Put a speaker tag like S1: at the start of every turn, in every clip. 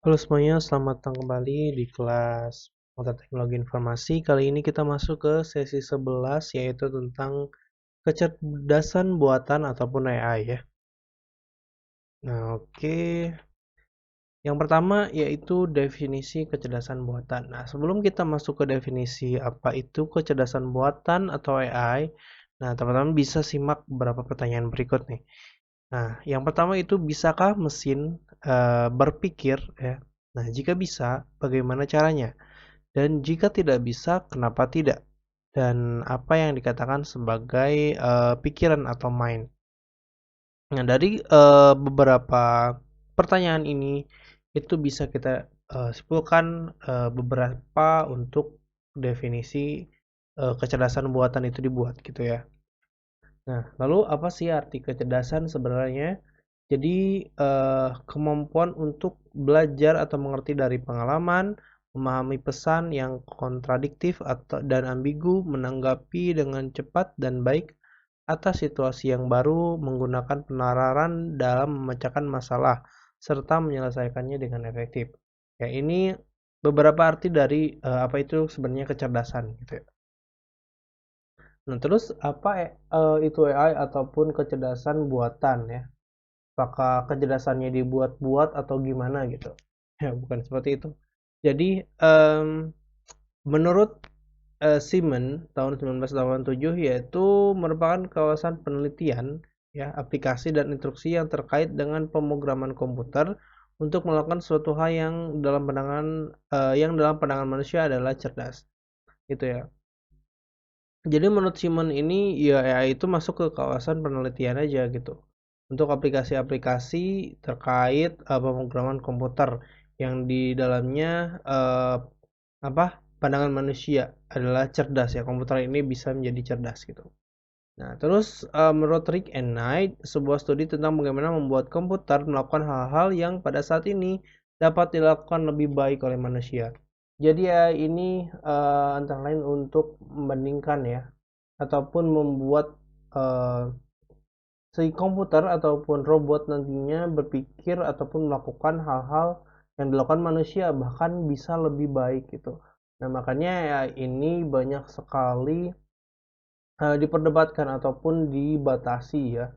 S1: Halo semuanya, selamat datang kembali di kelas Mata Teknologi Informasi. Kali ini kita masuk ke sesi 11 yaitu tentang kecerdasan buatan ataupun AI ya. Nah, oke. Yang pertama yaitu definisi kecerdasan buatan. Nah, sebelum kita masuk ke definisi apa itu kecerdasan buatan atau AI, nah teman-teman bisa simak beberapa pertanyaan berikut nih. Nah, yang pertama itu bisakah mesin berpikir ya? Nah, jika bisa, bagaimana caranya? Dan jika tidak bisa, kenapa tidak? Dan apa yang dikatakan sebagai pikiran atau mind? Nah, dari beberapa pertanyaan ini itu bisa kita simpulkan beberapa untuk definisi kecerdasan buatan itu dibuat gitu ya. Nah, lalu apa sih arti kecerdasan sebenarnya? Jadi, kemampuan untuk belajar atau mengerti dari pengalaman, memahami pesan yang kontradiktif atau dan ambigu, menanggapi dengan cepat dan baik atas situasi yang baru, menggunakan penalaran dalam memecahkan masalah, serta menyelesaikannya dengan efektif. Ya, ini beberapa arti dari apa itu sebenarnya kecerdasan gitu ya. Nah, terus apa itu AI ataupun kecerdasan buatan ya? Apakah kecerdasannya dibuat-buat atau gimana gitu? Ya, bukan seperti itu. Jadi, menurut Simon tahun 1987 yaitu merupakan kawasan penelitian ya aplikasi dan instruksi yang terkait dengan pemrograman komputer untuk melakukan suatu hal yang dalam pandangan manusia adalah cerdas. Gitu ya. Jadi menurut Simon ini ya AI itu masuk ke kawasan penelitian aja gitu. Untuk aplikasi-aplikasi terkait pemrograman komputer yang di dalamnya apa pandangan manusia adalah cerdas ya. Komputer ini bisa menjadi cerdas gitu. Nah, terus menurut Rick and Knight, sebuah studi tentang bagaimana membuat komputer melakukan hal-hal yang pada saat ini dapat dilakukan lebih baik oleh manusia. Jadi ya ini antara lain untuk membandingkan ya ataupun membuat eh, si komputer ataupun robot nantinya berpikir ataupun melakukan hal-hal yang dilakukan manusia bahkan bisa lebih baik gitu. Nah, makanya ya ini banyak sekali diperdebatkan ataupun dibatasi ya.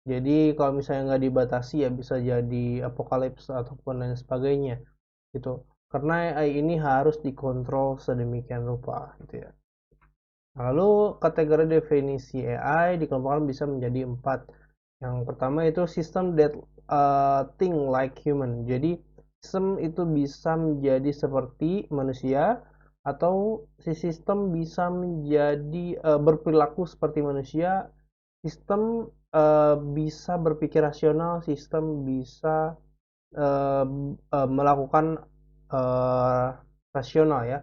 S1: Jadi kalau misalnya nggak dibatasi ya bisa jadi apokalips ataupun lain sebagainya gitu. Karena AI ini harus dikontrol sedemikian rupa gitu ya. Lalu kategori definisi AI dikelompokkan bisa menjadi 4. Yang pertama itu sistem that think like human. Jadi sistem itu bisa menjadi seperti manusia atau si sistem bisa menjadi berperilaku seperti manusia. Sistem bisa berpikir rasional, sistem bisa eh, melakukan eh, rasional ya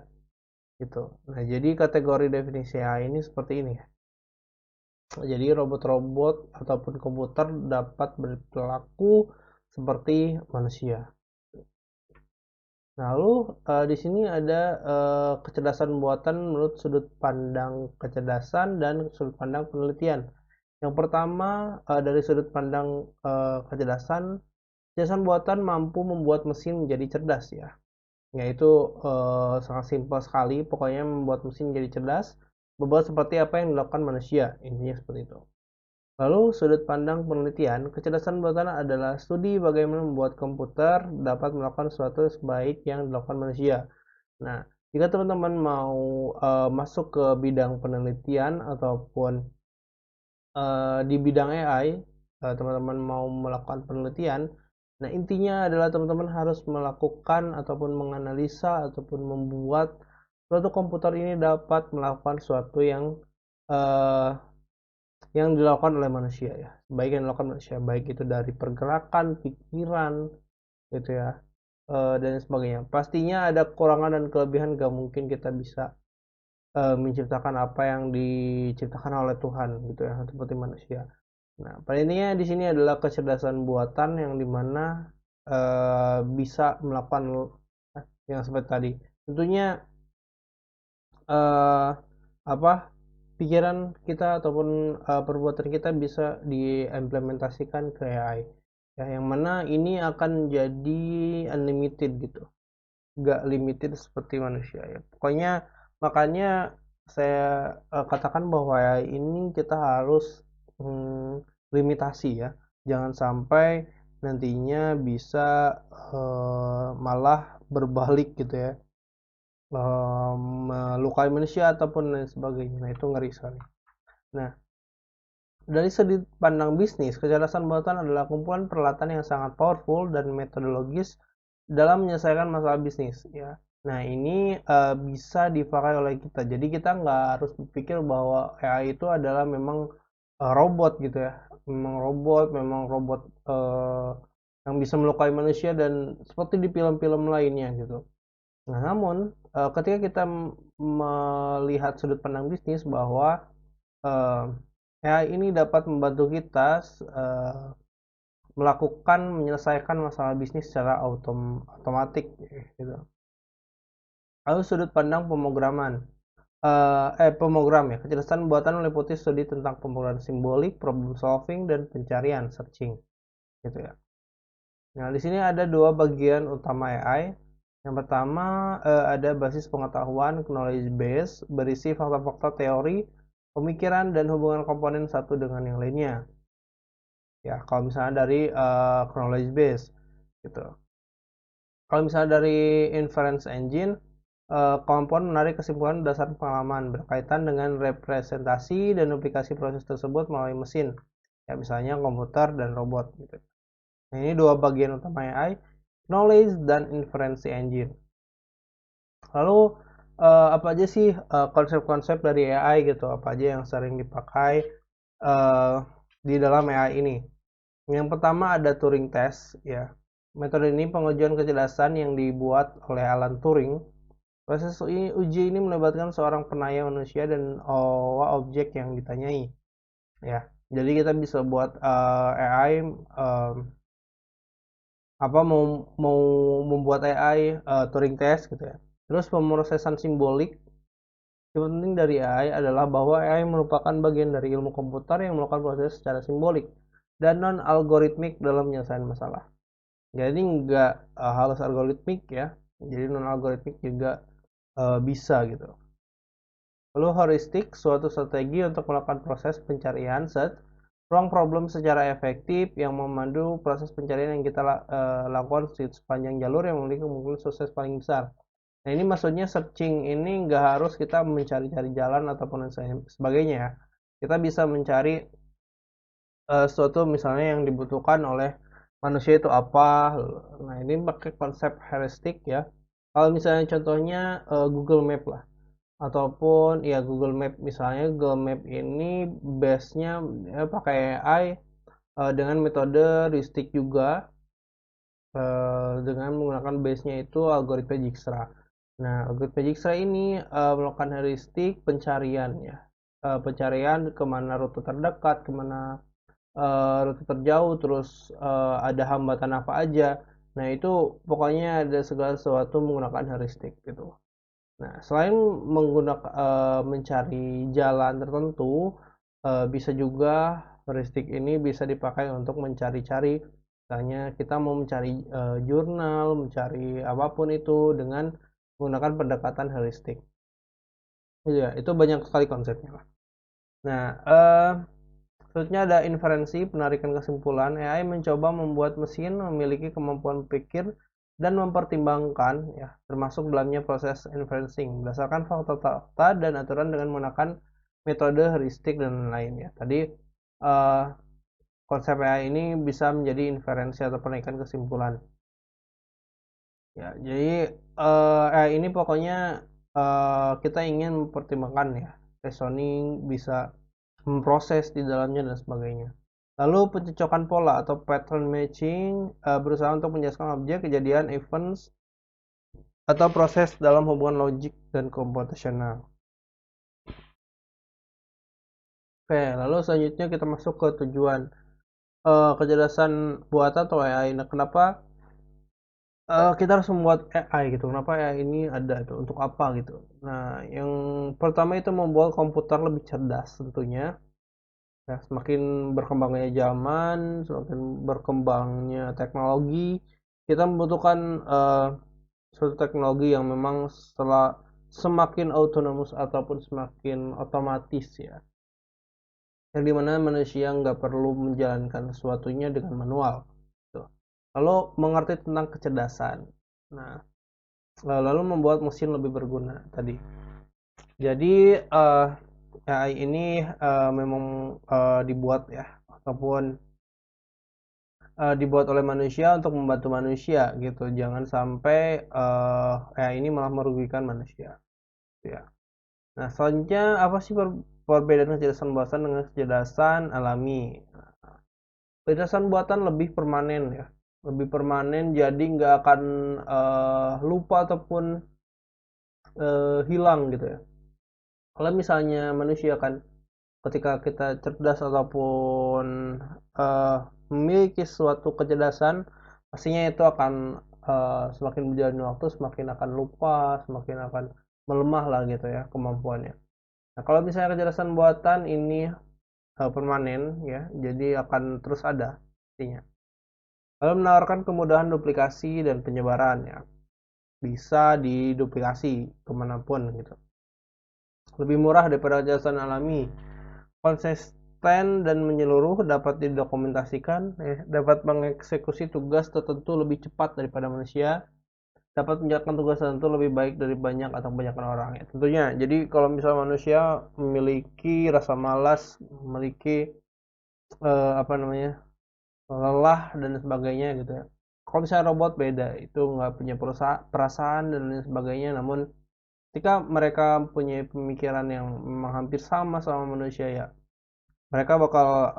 S1: gitu. Nah, jadi kategori definisi AI ini seperti ini ya. Jadi robot-robot ataupun komputer dapat berperilaku seperti manusia. Nah, lalu di sini ada kecerdasan buatan menurut sudut pandang kecerdasan dan sudut pandang penelitian. Yang pertama dari sudut pandang kecerdasan, kecerdasan buatan mampu membuat mesin menjadi cerdas ya. Yaitu sangat simpel sekali, pokoknya membuat mesin menjadi cerdas, berbuat seperti apa yang dilakukan manusia, intinya seperti itu. Lalu sudut pandang penelitian, kecerdasan buatan adalah studi bagaimana membuat komputer dapat melakukan sesuatu sebaik yang dilakukan manusia. Nah, jika teman-teman mau masuk ke bidang penelitian ataupun di bidang AI, teman-teman mau melakukan penelitian, nah intinya adalah teman-teman harus melakukan ataupun menganalisa ataupun membuat suatu komputer ini dapat melakukan sesuatu uh, yang dilakukan oleh manusia ya, baik yang dilakukan manusia, baik itu dari pergerakan, pikiran, gitu ya, dan sebagainya. Pastinya ada kekurangan dan kelebihan, gak mungkin kita bisa menciptakan apa yang diciptakan oleh Tuhan gitu ya, seperti manusia. Nah, pada intinya di sini adalah kecerdasan buatan yang dimana bisa melakukan yang seperti tadi. Tentunya eh, apa pikiran kita ataupun perbuatan kita bisa diimplementasikan ke AI. ya, yang mana ini akan jadi unlimited gitu, nggak limited seperti manusia ya. Pokoknya makanya saya katakan bahwa ya ini kita harus limitasi ya, jangan sampai nantinya bisa malah berbalik gitu ya, melukai manusia ataupun lain sebagainya. Nah, itu ngeri sekali. Nah, dari sudut pandang bisnis, kecerdasan buatan adalah kumpulan peralatan yang sangat powerful dan metodologis dalam menyelesaikan masalah bisnis ya. Nah, ini bisa dipakai oleh kita. Jadi kita nggak harus berpikir bahwa AI itu adalah memang robot gitu ya. Memang robot yang bisa melukai manusia dan seperti di film-film lainnya gitu. Nah, namun ketika kita melihat sudut pandang bisnis bahwa eh, AI ini dapat membantu kita menyelesaikan masalah bisnis secara otomatik gitu. Lalu sudut pandang pemrograman. Pemrogram ya. Kecerdasan buatan meliputi studi tentang pemrograman simbolik, problem solving, dan pencarian, searching gitu ya. Nah, di sini ada dua bagian utama AI. Yang pertama ada basis pengetahuan knowledge base berisi fakta-fakta teori, pemikiran, dan hubungan komponen satu dengan yang lainnya. Ya, kalau misalnya dari knowledge base gitu. Kalau misalnya dari inference engine, kemampuan menarik kesimpulan berdasarkan pengalaman berkaitan dengan representasi dan aplikasi proses tersebut melalui mesin. Ya, misalnya komputer dan robot gitu. Nah, ini dua bagian utama AI, knowledge dan inference engine. Lalu apa aja sih konsep-konsep dari AI gitu? Apa aja yang sering dipakai di dalam AI ini? Yang pertama ada Turing test ya. Metode ini pengujian kecerdasan yang dibuat oleh Alan Turing. Proses uji ini melibatkan seorang penanya manusia dan objek yang ditanyai ya. Jadi kita bisa buat AI apa mau membuat AI Turing test gitu ya. Terus pemrosesan simbolik. Yang penting dari AI adalah bahwa AI merupakan bagian dari ilmu komputer yang melakukan proses secara simbolik dan non algoritmik dalam menyelesaikan masalah. Jadi nggak harus algoritmik ya. Jadi non algoritmik juga bisa gitu. Lalu heuristik, suatu strategi untuk melakukan proses pencarian search ruang problem secara efektif yang memandu proses pencarian yang kita lakukan sepanjang jalur yang memiliki kemungkinan sukses paling besar. Nah, ini maksudnya searching ini nggak harus kita mencari-cari jalan ataupun sebagainya ya. Kita bisa mencari sesuatu misalnya yang dibutuhkan oleh manusia itu apa. Nah, ini pakai konsep heuristik ya. Kalau misalnya contohnya Google Map lah, ataupun ya Google Map, misalnya Google Map ini base-nya ya, pakai AI dengan metode heuristik juga, dengan menggunakan base-nya itu algoritma Dijkstra. Nah, algoritma Dijkstra ini melakukan heuristik pencarian ya. Pencarian kemana rute terdekat, kemana rute terjauh, terus ada hambatan apa aja. Nah, itu pokoknya ada segala sesuatu menggunakan heuristik gitu. Nah, selain menggunakan mencari jalan tertentu, bisa juga heuristik ini bisa dipakai untuk mencari-cari. Misalnya kita mau mencari jurnal, mencari apapun itu dengan menggunakan pendekatan heuristik. Iya, itu banyak sekali konsepnya. Nah, selanjutnya ada inferensi, penarikan kesimpulan. AI mencoba membuat mesin memiliki kemampuan pikir dan mempertimbangkan, ya, termasuk dalamnya proses inferencing, berdasarkan fakta-fakta dan aturan dengan menggunakan metode heuristik dan lainnya. Tadi eh, konsep AI ini bisa menjadi inferensi atau penarikan kesimpulan. Ya, jadi AI ini pokoknya kita ingin mempertimbangkan ya, reasoning, bisa memproses di dalamnya dan sebagainya. Lalu pencocokan pola atau pattern matching berusaha untuk menjelaskan objek, kejadian, events, atau proses dalam hubungan logik dan komputasional. Oke, lalu selanjutnya kita masuk ke tujuan kecerdasan buatan atau AI. Nah, kenapa kita harus membuat AI gitu? Kenapa AI ini ada itu? Untuk apa gitu? Nah, yang pertama itu membuat komputer lebih cerdas tentunya. Ya, semakin berkembangnya zaman, semakin berkembangnya teknologi, kita membutuhkan suatu teknologi yang memang setelah semakin autonomous ataupun semakin otomatis ya, yang dimana manusia nggak perlu menjalankan sesuatunya dengan manual. Tuh. Lalu mengerti tentang kecerdasan. Nah, lalu membuat mesin lebih berguna tadi. Jadi AI ini memang dibuat ya, ataupun dibuat oleh manusia untuk membantu manusia gitu. Jangan sampai AI ini malah merugikan manusia. Ya. Nah, selanjutnya apa sih perbedaan kecerdasan buatan dengan kecerdasan alami? Kecerdasan buatan lebih permanen ya, lebih permanen, jadi nggak akan lupa ataupun hilang gitu ya. Kalau misalnya manusia kan, ketika kita cerdas ataupun uh, memiliki suatu kecerdasan, pastinya itu akan semakin berjalannya waktu semakin akan lupa, semakin akan melemah lah gitu ya kemampuannya. Nah, kalau misalnya kecerdasan buatan ini permanen ya, jadi akan terus ada pastinya. Lalu menawarkan kemudahan duplikasi dan penyebaran ya, bisa diduplikasi kemanapun gitu. Lebih murah daripada kecerdasan alami, konsisten dan menyeluruh, dapat didokumentasikan, dapat mengeksekusi tugas tertentu lebih cepat daripada manusia, dapat menjalankan tugas tertentu lebih baik dari banyak atau kebanyakan orang ya tentunya. Jadi kalau misalnya manusia memiliki rasa malas, memiliki apa namanya, lelah dan sebagainya gitu ya. Kalau misalnya robot beda, itu nggak punya perasaan dan lain sebagainya, namun ketika mereka punya pemikiran yang memang hampir sama sama manusia ya, mereka bakal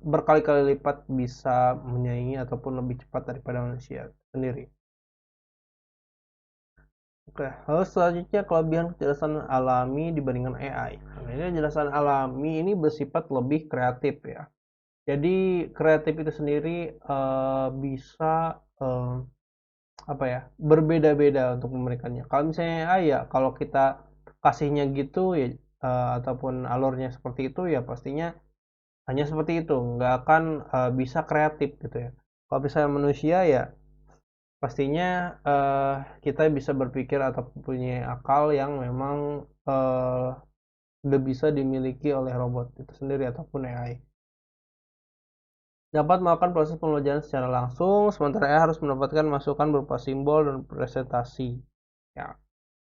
S1: berkali-kali lipat bisa menyaingi ataupun lebih cepat daripada manusia sendiri. Oke, lalu selanjutnya kelebihan kecerdasan alami dibandingkan AI. Nah, ini kecerdasan alami ini bersifat lebih kreatif ya. Jadi kreatif itu sendiri bisa apa ya, berbeda-beda untuk memberikannya. Kalau misalnya AI ya, kalau kita kasihnya gitu ya, ataupun alurnya seperti itu ya pastinya hanya seperti itu, nggak akan bisa kreatif gitu ya. Kalau misalnya manusia ya pastinya kita bisa berpikir atau punya akal yang memang eh, udah bisa dimiliki oleh robot itu sendiri ataupun AI. Dapat melakukan proses pembelajaran secara langsung, sementara AI harus mendapatkan masukan berupa simbol dan presentasi. Ya,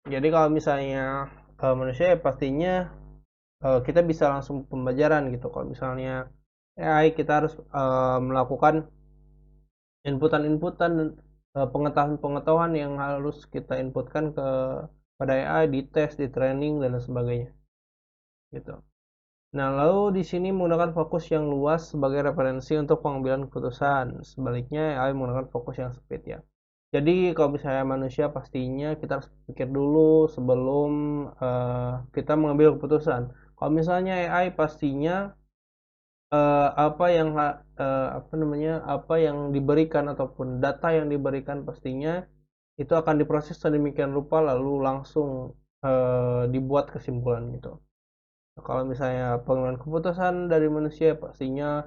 S1: jadi kalau misalnya manusia ya pastinya kita bisa langsung pembelajaran gitu. Kalau misalnya AI kita harus melakukan inputan-inputan pengetahuan-pengetahuan yang harus kita inputkan ke pada AI, di tes, di training dan sebagainya gitu. Nah, lalu di sini menggunakan fokus yang luas sebagai referensi untuk pengambilan keputusan. Sebaliknya AI menggunakan fokus yang sempit ya. Jadi kalau misalnya manusia pastinya kita harus pikir dulu sebelum kita mengambil keputusan. Kalau misalnya AI pastinya apa yang apa namanya, apa yang diberikan ataupun data yang diberikan pastinya itu akan diproses sedemikian rupa lalu langsung dibuat kesimpulan gitu. Nah, kalau misalnya pengambilan keputusan dari manusia pastinya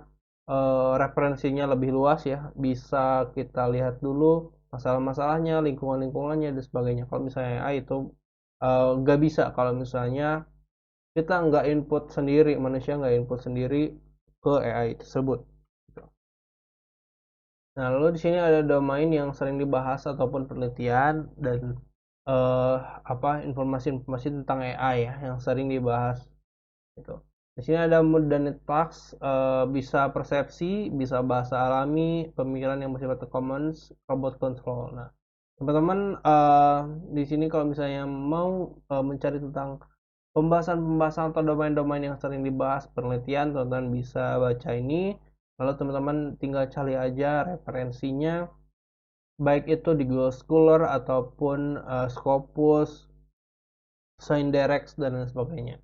S1: referensinya lebih luas ya, bisa kita lihat dulu masalah-masalahnya, lingkungan-lingkungannya dan sebagainya. Kalau misalnya AI itu nggak bisa kalau misalnya kita nggak input sendiri, manusia nggak input sendiri ke AI tersebut. Nah, lalu di sini ada domain yang sering dibahas ataupun penelitian dan eh, apa informasi-informasi tentang AI ya yang sering dibahas gitu. Di sini ada mood dan task, bisa persepsi, bisa bahasa alami, pemikiran yang bersifat commons, robot control. Nah, teman-teman di sini kalau misalnya mau mencari tentang pembahasan-pembahasan atau domain-domain yang sering dibahas penelitian, teman-teman bisa baca ini. Lalu teman-teman tinggal cari aja referensinya, baik itu di Google Scholar ataupun Scopus, Scienderex dan lain sebagainya.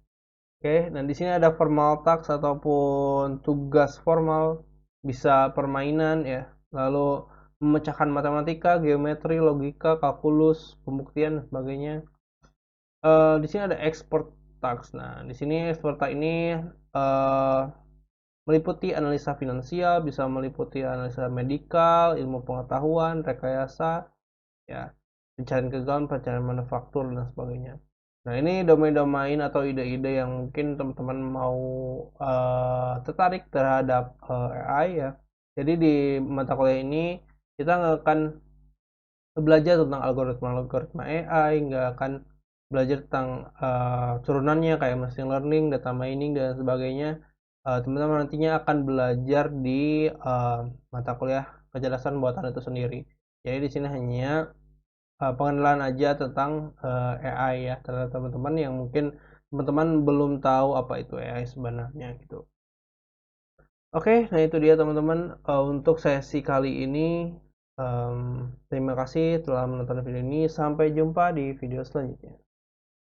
S1: Oke, nah di sini ada formal task ataupun tugas formal, bisa permainan ya, lalu memecahkan matematika, geometri, logika, kalkulus, pembuktian dan sebagainya. Di sini ada export Tax. Nah, di sini Experta ini meliputi analisa finansial, bisa meliputi analisa medikal, ilmu pengetahuan, rekayasa, ya, pencarian kegagalan, pencarian manufaktur dan sebagainya. Nah, ini domain-domain atau ide-ide yang mungkin teman-teman mau tertarik terhadap AI ya. Jadi di mata kuliah ini kita nggak akan belajar tentang algoritma AI, nggak akan belajar tentang turunannya kayak machine learning, data mining dan sebagainya. Teman-teman nantinya akan belajar di mata kuliah kecerdasan buatan itu sendiri. Jadi di sini hanya pengenalan aja tentang AI ya, terhadap teman-teman yang mungkin teman-teman belum tahu apa itu AI sebenarnya gitu. Oke, nah itu dia teman-teman untuk sesi kali ini. Terima kasih telah menonton video ini. Sampai jumpa di video selanjutnya.